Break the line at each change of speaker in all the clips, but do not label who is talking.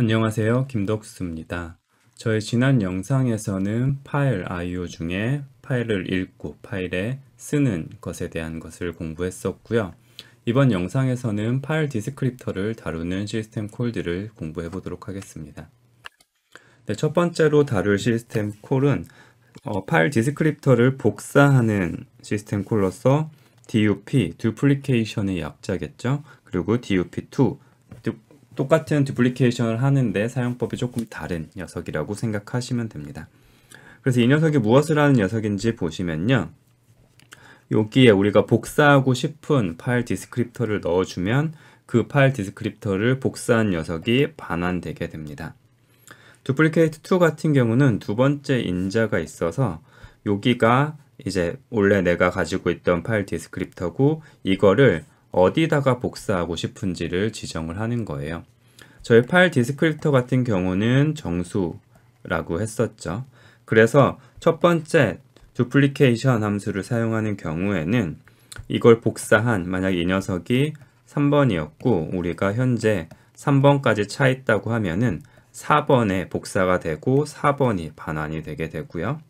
안녕하세요. 김덕수입니다. 저희 지난 영상에서는 파일 IO 중에 파일을 읽고 파일에 쓰는 것에 대한 것을 공부했었고요. 이번 영상에서는 파일 디스크립터를 다루는 시스템 콜들을 공부해 보도록 하겠습니다. 네, 첫 번째로 다룰 시스템 콜은 파일 디스크립터를 복사하는 시스템 콜로서 DUP, duplication의 약자겠죠. 그리고 DUP2, 똑같은 duplication을 하는데 사용법이 조금 다른 녀석이라고 생각하시면 됩니다. 그래서 이 녀석이 무엇을 하는 녀석인지 보시면요. 여기에 우리가 복사하고 싶은 파일 디스크립터를 넣어주면 그 파일 디스크립터를 복사한 녀석이 반환되게 됩니다. duplicate2 같은 경우는 두 번째 인자가 있어서 여기가 이제 원래 내가 가지고 있던 파일 디스크립터고 이거를 어디다가 복사하고 싶은지를 지정을 하는 거예요. 저희 파일 디스크립터 같은 경우는 정수라고 했었죠. 그래서 첫 번째 duplication 함수를 사용하는 경우에는 이걸 복사한, 만약 이 녀석이 3번이었고 우리가 현재 3번까지 차 있다고 하면은 4번에 복사가 되고 4번이 반환이 되게 되고요.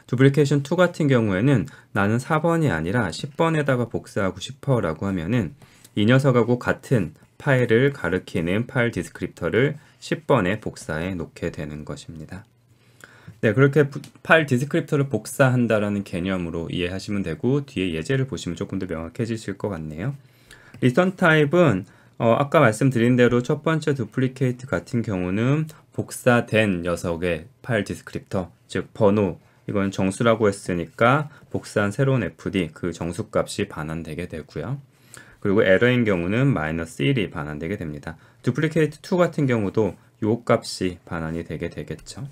duplication 2 같은 경우에는 나는 4번이 아니라 10번에다가 복사하고 싶어 라고 하면은 이 녀석하고 같은 파일을 가리키는 파일 디스크립터를 10번에 복사해 놓게 되는 것입니다. 네, 그렇게 파일 디스크립터를 복사한다라는 개념으로 이해하시면 되고 뒤에 예제를 보시면 조금 더 명확해지실 것 같네요. 리턴 타입은 아까 말씀드린 대로 첫 번째 duplicate 같은 경우는 복사된 녀석의 파일 디스크립터, 즉 번호, 이건 정수라고 했으니까 복사한 새로운 fd, 그 정수값이 반환되게 되고요. 그리고 에러인 경우는 -1이 반환되게 됩니다. duplicate 2 같은 경우도 요 값이 반환이 되게 되겠죠.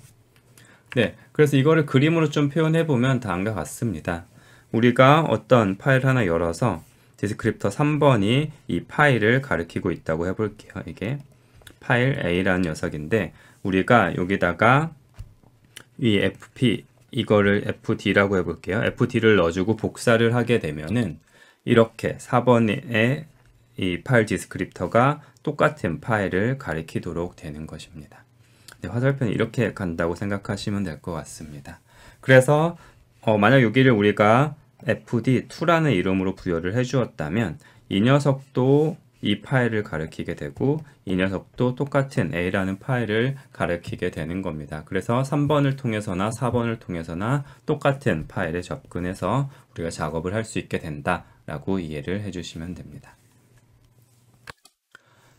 네, 그래서 이거를 그림으로 좀 표현해 보면 다음과 같습니다. 우리가 어떤 파일 하나 열어서 디스크립터 3번이 이 파일을 가리키고 있다고 해볼게요. 이게 파일 A라는 녀석인데 우리가 여기다가 이 fp 이거를 fd라고 해볼게요. fd를 넣어주고 복사를 하게 되면은 이렇게 4번의 이 파일 디스크립터가 똑같은 파일을 가리키도록 되는 것입니다. 네, 화살표는 이렇게 간다고 생각하시면 될 것 같습니다. 그래서 만약 여기를 우리가 fd2라는 이름으로 부여를 해 주었다면 이 녀석도 이 파일을 가리키게 되고 이 녀석도 똑같은 A라는 파일을 가리키게 되는 겁니다. 그래서 3번을 통해서나 4번을 통해서나 똑같은 파일에 접근해서 우리가 작업을 할 수 있게 된다라고 이해를 해주시면 됩니다.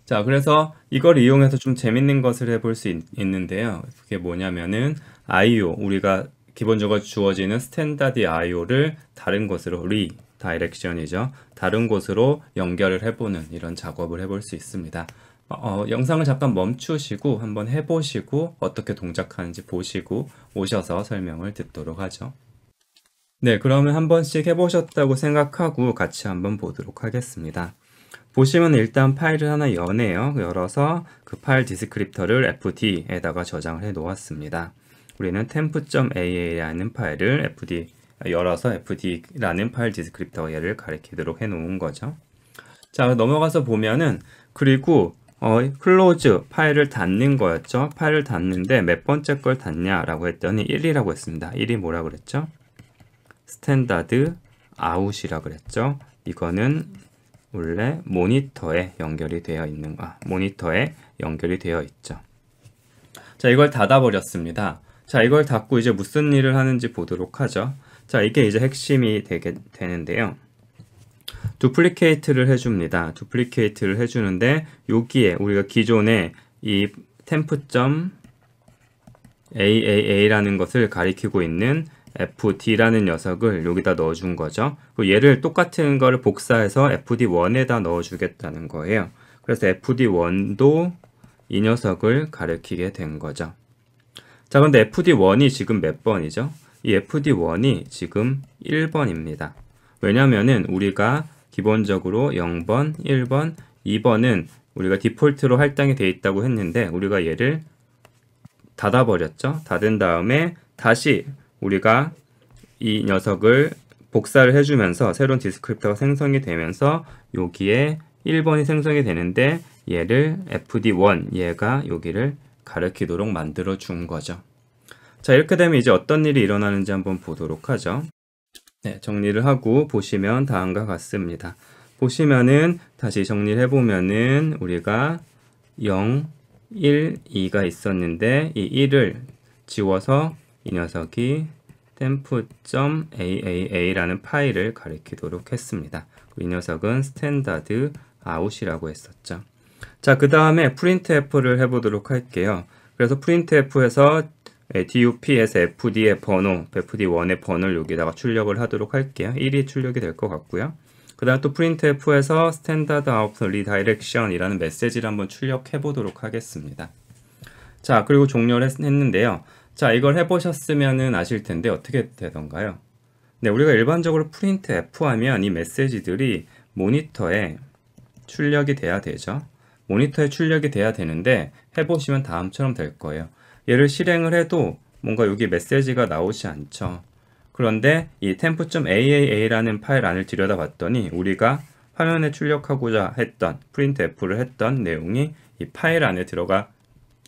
자, 그래서 이걸 이용해서 좀 재밌는 것을 해볼 수 있는데요. 그게 뭐냐면은 IO, 우리가 기본적으로 주어지는 스탠다드 IO를 다른 곳으로 다이렉션이죠. 다른 곳으로 연결을 해보는 이런 작업을 해볼 수 있습니다. 영상을 잠깐 멈추시고 한번 해보시고 어떻게 동작하는지 보시고 오셔서 설명을 듣도록 하죠. 네, 그러면 한 번씩 해보셨다고 생각하고 같이 한번 보도록 하겠습니다. 보시면 일단 파일을 하나 여네요. 열어서 그 파일 디스크립터를 fd에다가 저장을 해 놓았습니다. 우리는 temp.aa라는 파일을 열어서 fd라는 파일 디스크립터 얘를 가리키도록 해 놓은 거죠. 자, 넘어가서 보면은 그리고 close 파일을 닫는 거였죠. 파일을 닫는데 몇 번째 걸 닫냐라고 했더니 1이라고 했습니다. 1이 뭐라 그랬죠? 스탠다드 아웃이라 그랬죠. 이거는 원래 모니터에 연결이 되어 있죠. 자, 이걸 닫아 버렸습니다. 자, 이걸 닫고 이제 무슨 일을 하는지 보도록 하죠. 자, 이게 이제 핵심이 되는데요. duplicate를 해줍니다. duplicate를 해주는데 여기에 우리가 기존에 이 temp.aaa라는 것을 가리키고 있는 fd라는 녀석을 여기다 넣어준 거죠. 얘를 똑같은 거를 복사해서 fd1에다 넣어주겠다는 거예요. 그래서 fd1도 이 녀석을 가리키게 된 거죠. 자, 근데 fd1이 지금 몇 번이죠? 이 fd1이 지금 1번입니다. 왜냐면은 우리가 기본적으로 0번, 1번, 2번은 우리가 디폴트로 할당이 되어 있다고 했는데 우리가 얘를 닫아버렸죠. 닫은 다음에 다시 우리가 이 녀석을 복사를 해주면서 새로운 디스크립터가 생성이 되면서 여기에 1번이 생성이 되는데 얘를 fd1 얘가 여기를 가리키도록 만들어 준 거죠. 자, 이렇게 되면 이제 어떤 일이 일어나는지 한번 보도록 하죠. 네, 정리를 하고 보시면 다음과 같습니다. 보시면은 다시 정리를 해보면은 우리가 0, 1, 2가 있었는데 이 1을 지워서 이 녀석이 temp.aaa라는 파일을 가리키도록 했습니다. 이 녀석은 스탠다드 아웃이라고 했었죠. 자, 그 다음에 printf를 해보도록 할게요. 그래서 printf에서 dup에서 fd의 번호, fd1의 번호를 여기다가 출력을 하도록 할게요. 1이 출력이 될 것 같고요. 그 다음 또 printf에서 standard out redirection 이라는 메시지를 한번 출력해 보도록 하겠습니다. 자, 그리고 종료를 했는데요. 자, 이걸 해보셨으면 아실 텐데 어떻게 되던가요? 네, 우리가 일반적으로 printf 하면 이 메시지들이 모니터에 출력이 돼야 되죠. 모니터에 출력이 돼야 되는데 해보시면 다음처럼 될 거예요. 얘를 실행을 해도 뭔가 여기 메시지가 나오지 않죠. 그런데 이 temp.aaa라는 파일 안을 들여다봤더니 우리가 화면에 출력하고자 했던 printf를 했던 내용이 이 파일 안에 들어가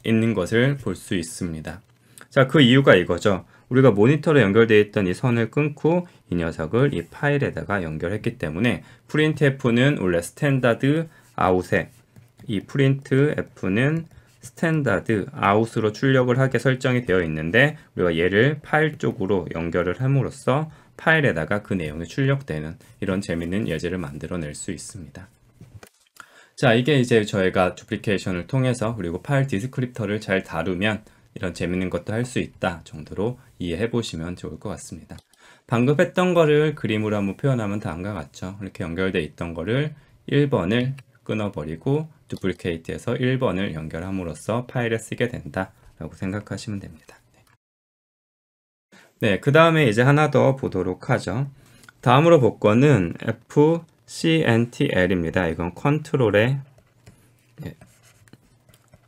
있는 것을 볼 수 있습니다. 자, 그 이유가 이거죠. 우리가 모니터로 연결되어 있던 이 선을 끊고 이 녀석을 이 파일에다가 연결했기 때문에 printf는 원래 스탠다드 아웃에 이 printf는 스탠다드 아웃으로 출력을 하게 설정이 되어 있는데 우리가 얘를 파일 쪽으로 연결을 함으로써 파일에다가 그 내용이 출력되는 이런 재밌는 예제를 만들어낼 수 있습니다. 자, 이게 이제 저희가 두플리케이션을 통해서 그리고 파일 디스크립터를 잘 다루면 이런 재밌는 것도 할 수 있다 정도로 이해해 보시면 좋을 것 같습니다. 방금 했던 거를 그림으로 한번 표현하면 다음과 같죠. 이렇게 연결되어 있던 거를 1번을 끊어버리고 두플리케이트에서 1번을 연결함으로써 파일에 쓰게 된다라고 생각하시면 됩니다. 네, 그 다음에 이제 하나 더 보도록 하죠. 다음으로 볼 거는 fcntl입니다. 이건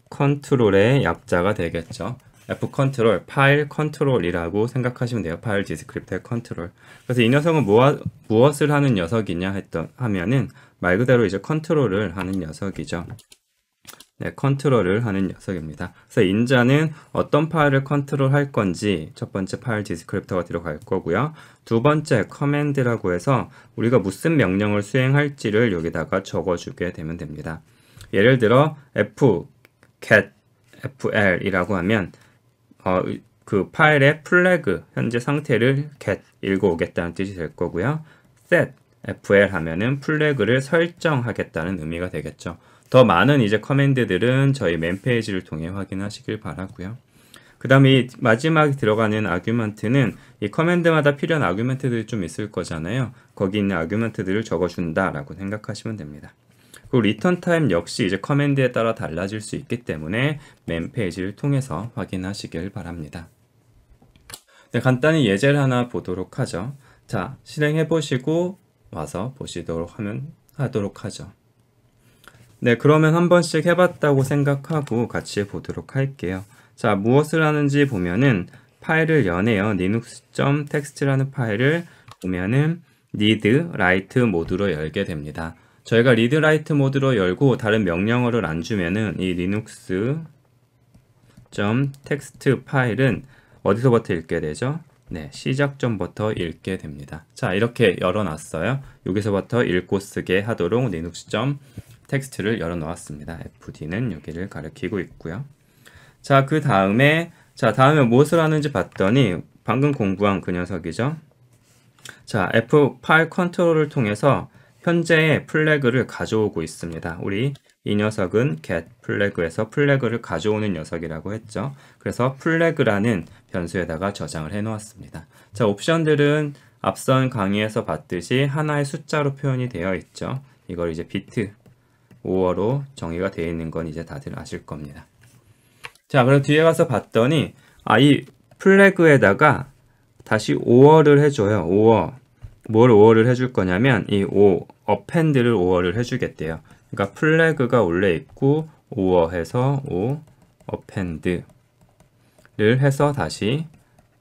컨트롤의 약자가 되겠죠. fcontrol, 파일 컨트롤이라고 생각하시면 돼요. 파일 디스크립터의 컨트롤. 그래서 이 녀석은 무엇을 하는 녀석이냐 하면은 말 그대로 이제 컨트롤을 하는 녀석이죠. 네, 컨트롤을 하는 녀석입니다. 그래서 인자는 어떤 파일을 컨트롤 할 건지 첫 번째 파일 디스크립터가 들어갈 거고요. 두 번째 커맨드라고 해서 우리가 무슨 명령을 수행할지를 여기다가 적어주게 되면 됩니다. 예를 들어 fget fl이라고 하면 그 파일의 플래그 현재 상태를 get 읽어오겠다는 뜻이 될 거고요. set fl 하면은 플래그를 설정하겠다는 의미가 되겠죠. 더 많은 이제 커맨드들은 저희 맨 페이지를 통해 확인하시길 바라고요. 그 다음에 이 마지막에 들어가는 아규먼트는 이 커맨드마다 필요한 아규먼트들이 좀 있을 거잖아요. 거기 있는 아규먼트들을 적어준다 라고 생각하시면 됩니다. 그리고 리턴 타임 역시 이제 커맨드에 따라 달라질 수 있기 때문에 맨 페이지를 통해서 확인하시길 바랍니다. 네, 간단히 예제를 하나 보도록 하죠. 자, 실행해 보시고 와서 보시도록 하도록 하죠. 네, 그러면 한 번씩 해봤다고 생각하고 같이 보도록 할게요. 자, 무엇을 하는지 보면은 파일을 여네요. linux.txt라는 파일을 보면은 read, write 모드로 열게 됩니다. 저희가 read, write 모드로 열고 다른 명령어를 안 주면은 이 linux.txt 파일은 어디서부터 읽게 되죠? 네, 시작점부터 읽게 됩니다. 자, 이렇게 열어놨어요. 여기서부터 읽고 쓰게 하도록 linux.txt를 열어놓았습니다. fd는 여기를 가리키고 있고요. 자, 그 다음에 무엇을 하는지 봤더니 방금 공부한 그 녀석이죠. 자, f 파일 컨트롤을 통해서 현재의 플래그를 가져오고 있습니다. 우리 이 녀석은 get 플래그에서 플래그를 가져오는 녀석이라고 했죠. 그래서 플래그라는 변수에다가 저장을 해 놓았습니다. 자, 옵션들은 앞선 강의에서 봤듯이 하나의 숫자로 표현이 되어 있죠. 이걸 이제 비트 5어로 정의가 되어 있는 건 이제 다들 아실 겁니다. 자, 그럼 뒤에 가서 봤더니 이 플래그에다가 다시 5어를 해줘요. 5어. 뭘 5어를 해줄 거냐면 이 어펜드를 5어를 해주겠대요. 그러니까 플래그가 원래 있고 5어 해서 어펜드를 해서 다시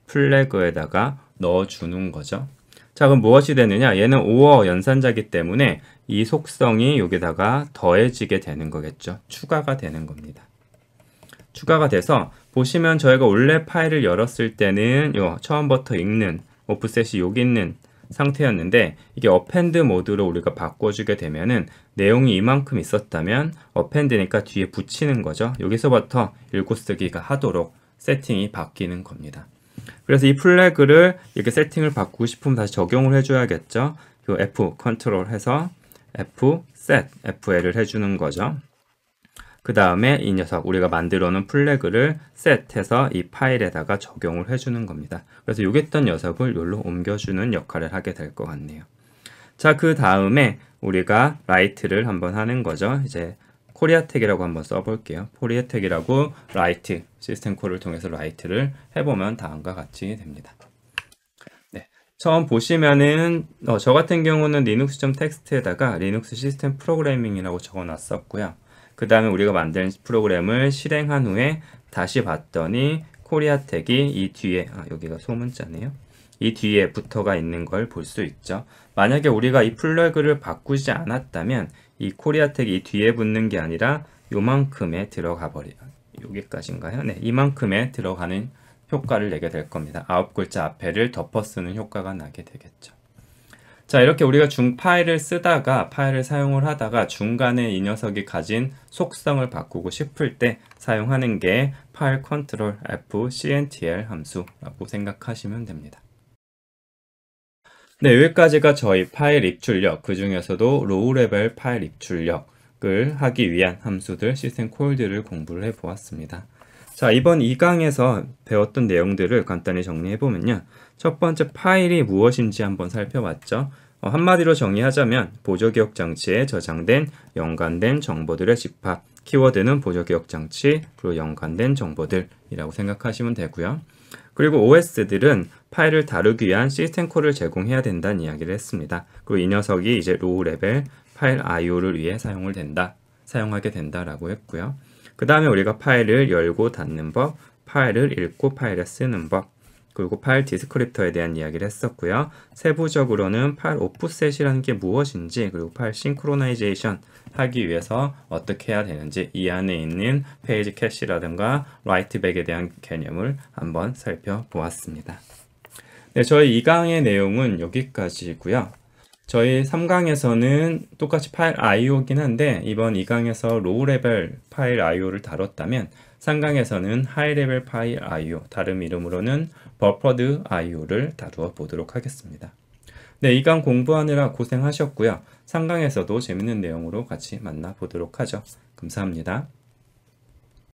플래그에다가 넣어주는 거죠. 자, 그럼 무엇이 되느냐? 얘는 5어 연산자이기 때문에 이 속성이 여기다가 더해지게 되는 거겠죠. 추가가 되는 겁니다. 추가가 돼서 보시면 저희가 원래 파일을 열었을 때는 요 처음부터 읽는 오프셋이 여기 있는 상태였는데 이게 어펜드 모드로 우리가 바꿔주게 되면은 내용이 이만큼 있었다면 어펜드니까 뒤에 붙이는 거죠. 여기서부터 읽고쓰기가 하도록 세팅이 바뀌는 겁니다. 그래서 이 플래그를 이렇게 세팅을 바꾸고 싶으면 다시 적용을 해줘야겠죠. 요 F 컨트롤 해서 F set FL을 해주는 거죠. 그 다음에 이 녀석 우리가 만들어 놓은 플래그를 set해서 이 파일에다가 적용을 해주는 겁니다. 그래서 여기 있던 녀석을 여기로 옮겨주는 역할을 하게 될 것 같네요. 자, 그 다음에 우리가 write를 한번 하는 거죠. 이제 코리아 택이라고 한번 써볼게요. 코리아 택이라고 write 시스템 콜을 통해서 write를 해보면 다음과 같이 됩니다. 네, 처음 보시면은 저 같은 경우는 linux.txt에다가 리눅스 시스템 프로그래밍이라고 적어놨었고요. 그 다음에 우리가 만든 프로그램을 실행한 후에 다시 봤더니 코리아 택이 이 뒤에 여기가 소문자네요. 이 뒤에 붙어가 있는 걸 볼 수 있죠. 만약에 우리가 이 플래그를 바꾸지 않았다면 이 코리아 택이 이 뒤에 붙는 게 아니라 요만큼에 들어가 버려요. 여기까지인가요? 네, 이만큼에 들어가는 효과를 내게 될 겁니다. 9글자 앞에를 덮어 쓰는 효과가 나게 되겠죠. 자, 이렇게 우리가 파일을 쓰다가 파일을 사용을 하다가 중간에 이 녀석이 가진 속성을 바꾸고 싶을 때 사용하는 게 파일 컨트롤 F CTRL 함수라고 생각하시면 됩니다. 네, 여기까지가 저희 파일 입출력, 그 중에서도 로우 레벨 파일 입출력을 하기 위한 함수들, 시스템 콜들을 공부를 해보았습니다. 자, 이번 2강에서 배웠던 내용들을 간단히 정리해보면요. 첫 번째 파일이 무엇인지 한번 살펴봤죠. 한마디로 정의하자면 보조기억 장치에 저장된 연관된 정보들의 집합, 키워드는 보조기억 장치, 그리고 연관된 정보들이라고 생각하시면 되고요. 그리고 OS들은 파일을 다루기 위한 시스템 콜을 제공해야 된다는 이야기를 했습니다. 그리고 이 녀석이 이제 로우 레벨 파일 IO를 위해 사용하게 된다라고 했고요. 그 다음에 우리가 파일을 열고 닫는 법, 파일을 읽고 파일에 쓰는 법, 그리고 파일 디스크립터에 대한 이야기를 했었고요. 세부적으로는 파일 오프셋이라는 게 무엇인지, 그리고 파일 싱크로나이제이션 하기 위해서 어떻게 해야 되는지, 이 안에 있는 페이지 캐시라든가 라이트백에 대한 개념을 한번 살펴보았습니다. 네, 저희 2강의 내용은 여기까지고요. 저희 3강에서는 똑같이 파일 IO긴 한데 이번 2강에서 로우 레벨 파일 IO를 다뤘다면 3강에서는 하이 레벨 파일 IO, 다른 이름으로는 버퍼드 IO를 다루어 보도록 하겠습니다. 네, 2강 공부하느라 고생하셨고요. 3강에서도 재밌는 내용으로 같이 만나보도록 하죠. 감사합니다.